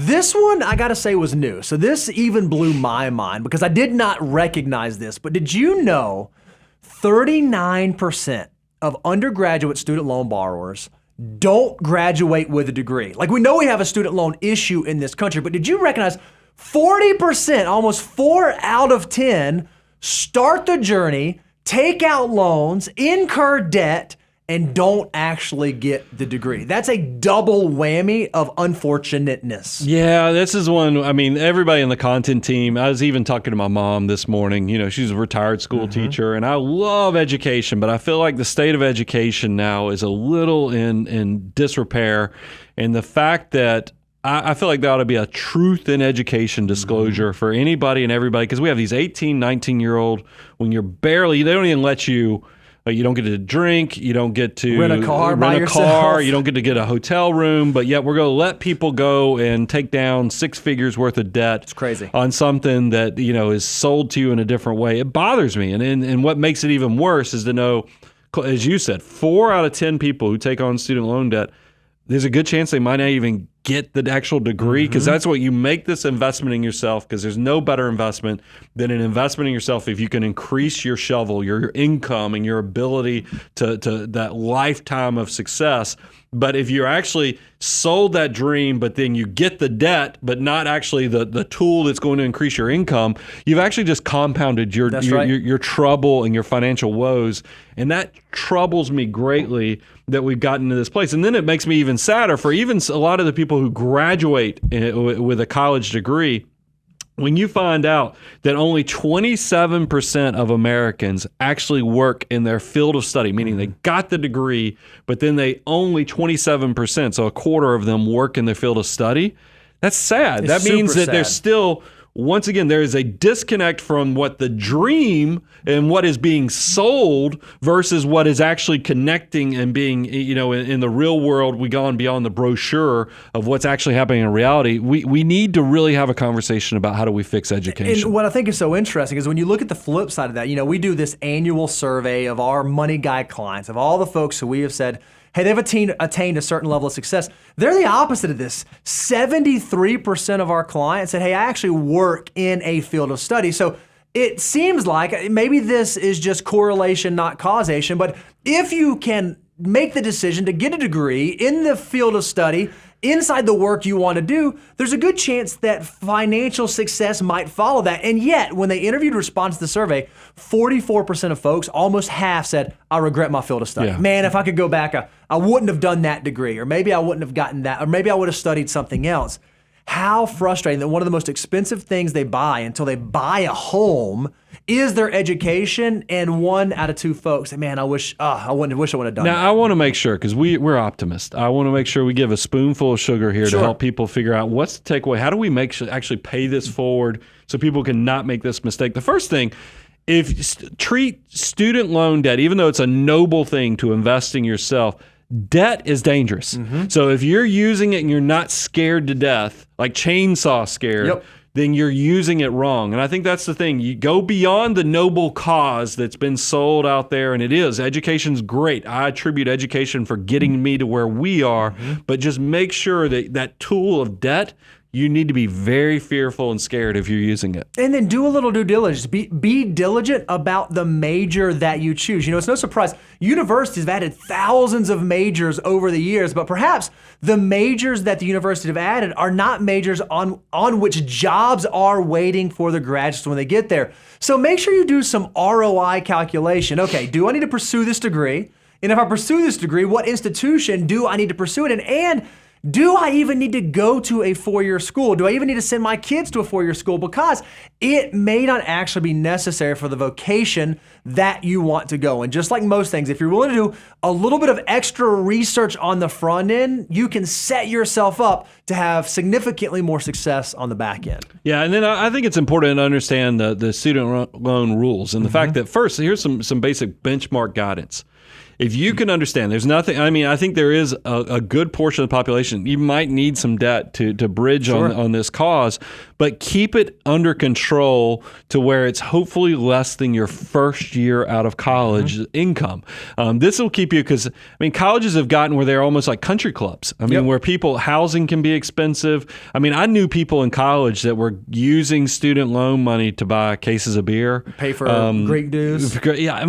This one, I got to say, was new. So this even blew my mind because I did not recognize this. But did you know 39% of undergraduate student loan borrowers don't graduate with a degree? Like, we know we have a student loan issue in this country, but did you recognize 40%, almost 4 out of 10, start the journey, take out loans, incur debt, and don't actually get the degree? That's a double whammy of unfortunateness. Yeah, this is one. I mean, everybody in the content team, I was even talking to my mom this morning. You know, she's a retired school teacher, and I love education, but I feel like the state of education now is a little in disrepair. And the fact that I feel like there ought to be a truth in education disclosure for anybody and everybody, because we have these 18, 19-year-old, when you're barely, they don't even let you, you don't get to drink, you don't get to rent a car, you don't get to get a hotel room, but yet we're going to let people go and take down 6 figures worth of debt. It's crazy. On something that, you know, is sold to you in a different way. It bothers me. And what makes it even worse is to know, as you said, 4 out of 10 people who take on student loan debt, there's a good chance they might not even get the actual degree, because that's what you make this investment in yourself, because there's no better investment than an investment in yourself if you can increase your shovel, your income, and your ability to that lifetime of success. But if you're actually sold that dream, but then you get the debt, but not actually the tool that's going to increase your income, you've actually just compounded your trouble and your financial woes. And that troubles me greatly that we've gotten to this place. And then it makes me even sadder for even a lot of the people who graduate with a college degree. When you find out that only 27% of Americans actually work in their field of study, meaning they got the degree, but then they only 27%, so a quarter of them work in their field of study, that's sad. That means that there's still, once again, there is a disconnect from what the dream and what is being sold versus what is actually connecting and being, you know, in the real world. We gone beyond the brochure of what's actually happening in reality. We need to really have a conversation about how do we fix education. And what I think is so interesting is when you look at the flip side of that, you know, we do this annual survey of our Money Guide clients, of all the folks who we have said, hey, they've attained a certain level of success. They're the opposite of this. 73% of our clients said, hey, I actually work in a field of study. So it seems like maybe this is just correlation, not causation, but if you can make the decision to get a degree in the field of study, inside the work you want to do, there's a good chance that financial success might follow that. And yet, when they interviewed response to the survey, 44% of folks, almost half, said, I regret my field of study. Yeah. Man, if I could go back, I wouldn't have done that degree, or maybe I wouldn't have gotten that, or maybe I would have studied something else. How frustrating that one of the most expensive things they buy until they buy a home is their education, and 1 out of 2 folks say, man, I wish I would have done that. Now, I want to make sure, because we're optimists. I want to make sure we give a spoonful of sugar here to help people figure out what's the takeaway. How do we actually pay this forward so people can not make this mistake? The first thing, treat student loan debt, even though it's a noble thing to invest in yourself, debt is dangerous. So if you're using it and you're not scared to death, like chainsaw scared, then you're using it wrong. And I think that's the thing. You go beyond the noble cause that's been sold out there, and it is. Education's great. I attribute education for getting me to where we are, but just make sure that that tool of debt, you need to be very fearful and scared if you're using it. And then do a little due diligence. Be diligent about the major that you choose. You know, it's no surprise. Universities have added thousands of majors over the years, but perhaps the majors that the universities have added are not majors on which jobs are waiting for the graduates when they get there. So make sure you do some ROI calculation. Okay, do I need to pursue this degree? And if I pursue this degree, what institution do I need to pursue it in? And do I even need to go to a 4-year school? Do I even need to send my kids to a 4-year school? Because it may not actually be necessary for the vocation that you want to go. And just like most things, if you're willing to do a little bit of extra research on the front end, you can set yourself up to have significantly more success on the back end. Yeah, and then I think it's important to understand the student loan rules and the fact that first, here's some basic benchmark guidance. If you can understand, there's nothing, I mean, I think there is a good portion of the population situation. You might need some debt to bridge on this cause, but keep it under control to where it's hopefully less than your first year out of college income. This will keep you, because colleges have gotten where they're almost like country clubs. Where housing can be expensive. I knew people in college that were using student loan money to buy cases of beer, pay for Greek dues. Yeah,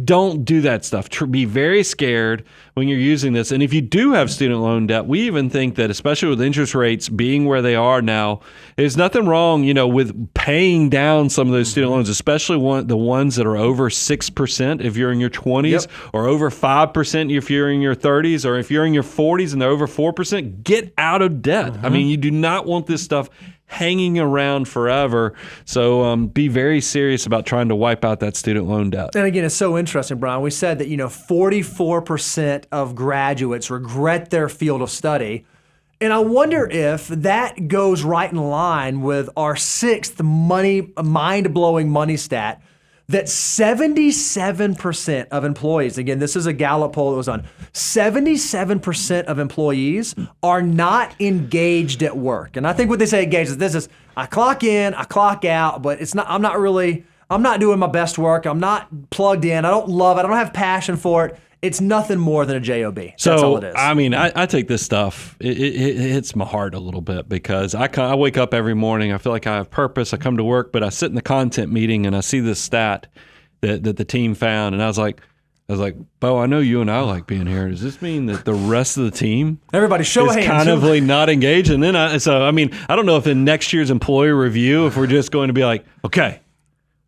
don't do that stuff. Be very scared when you're using this. And if you do have student loan debt, we even think that, especially with interest rates being where they are now, there's nothing wrong, with paying down some of those student loans, especially the ones that are over 6% if you're in your 20s, or over 5% if you're in your 30s, or if you're in your 40s and they're over 4%. Get out of debt. You do not want this stuff hanging around forever. So be very serious about trying to wipe out that student loan debt. And again, it's so interesting, Brian. We said that 44% of graduates regret their field of study. And I wonder if that goes right in line with our sixth mind-blowing money stat, that 77% of employees, again, this is a Gallup poll that was on, 77% of employees are not engaged at work. And I think what they say engaged is this is, I clock in, I clock out, but I'm not doing my best work. I'm not plugged in. I don't love it. I don't have passion for it. It's nothing more than a job. That's all it is. I take this stuff. It hits my heart a little bit, because I wake up every morning. I feel like I have purpose. I come to work, but I sit in the content meeting and I see this stat that the team found, and I was like, Bo, I know you and I like being here. Does this mean that the rest of the team, everybody show is hands, kind of like not engaged? And then I don't know if in next year's employee review, if we're just going to be like, okay,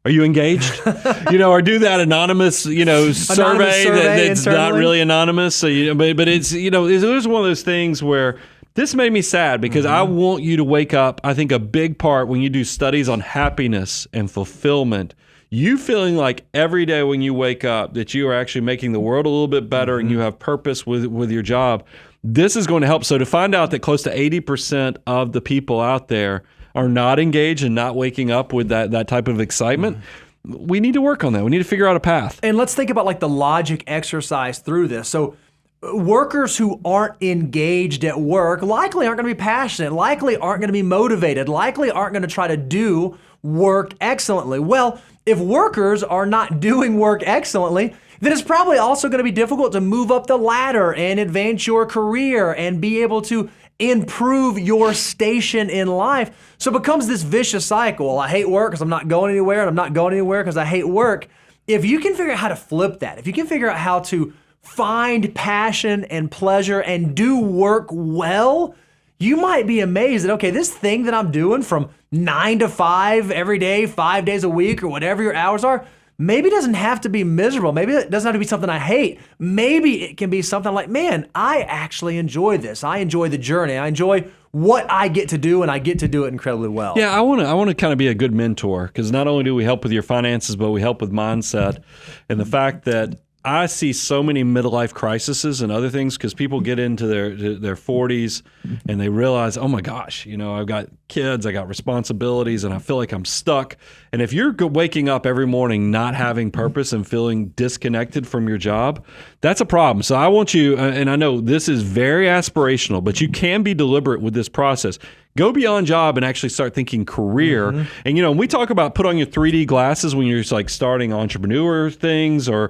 are you engaged? Or do that anonymous, survey that's not really anonymous. So, but it's, it was one of those things where this made me sad, because I want you to wake up. I think a big part when you do studies on happiness and fulfillment, you feeling like every day when you wake up that you are actually making the world a little bit better and you have purpose with your job. This is going to help. So to find out that close to 80% of the people out there are not engaged and not waking up with that type of excitement, we need to work on that. We need to figure out a path. And let's think about the logic exercise through this. So workers who aren't engaged at work likely aren't going to be passionate, likely aren't going to be motivated, likely aren't going to try to do work excellently. Well, if workers are not doing work excellently, then it's probably also going to be difficult to move up the ladder and advance your career and be able to improve your station in life. So it becomes this vicious cycle. Well, I hate work because I'm not going anywhere, and I'm not going anywhere because I hate work. If you can figure out how to flip that, if you can figure out how to find passion and pleasure and do work well, you might be amazed that, okay, this thing that I'm doing from 9 to 5 every day, 5 days a week, or whatever your hours are, maybe it doesn't have to be miserable. Maybe it doesn't have to be something I hate. Maybe it can be something like, man, I actually enjoy this. I enjoy the journey. I enjoy what I get to do, and I get to do it incredibly well. Yeah, I want to kind of be a good mentor, because not only do we help with your finances, but we help with mindset, and the fact that I see so many midlife crises and other things, because people get into their 40s and they realize, oh my gosh, I've got kids, I got responsibilities, and I feel like I'm stuck. And if you're waking up every morning not having purpose and feeling disconnected from your job, that's a problem. So I want you, and I know this is very aspirational, but you can be deliberate with this process. Go beyond job and actually start thinking career. And, when we talk about put on your 3D glasses when you're just starting entrepreneur things or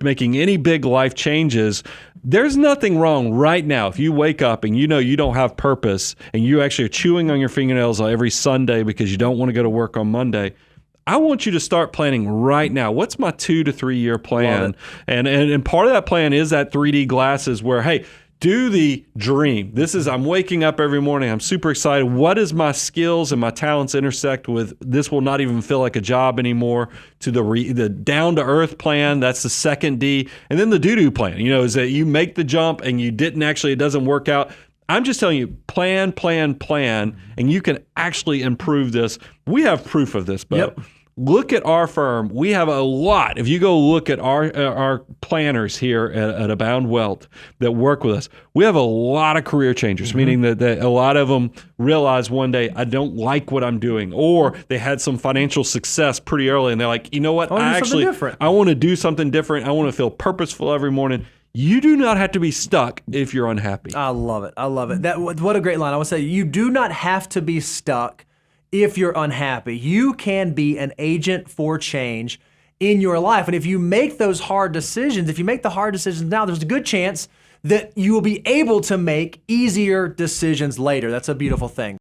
making any big life changes, there's nothing wrong right now if you wake up and you don't have purpose and you actually are chewing on your fingernails every Sunday because you don't want to go to work on Monday. I want you to start planning right now. What's my 2 to 3 year plan? And part of that plan is that 3D glasses where, hey, do the dream. I'm waking up every morning. I'm super excited. What is my skills and my talents intersect with this will not even feel like a job anymore, to the down to earth plan. That's the second D. And then the do plan, is that you make the jump and it doesn't work out. I'm just telling you, plan, and you can actually improve this. We have proof of this, Bo. Yep. Look at our firm. We have a lot. If you go look at our planners here at Abound Wealth that work with us, we have a lot of career changers, meaning that a lot of them realize one day, I don't like what I'm doing, or they had some financial success pretty early and they're like, you know what? I want to do something different. I want to feel purposeful every morning. You do not have to be stuck if you're unhappy. I love it. I love it. What a great line. I would say you do not have to be stuck if you're unhappy. You can be an agent for change in your life. And if you make those hard decisions, if you make the hard decisions now, there's a good chance that you will be able to make easier decisions later. That's a beautiful thing.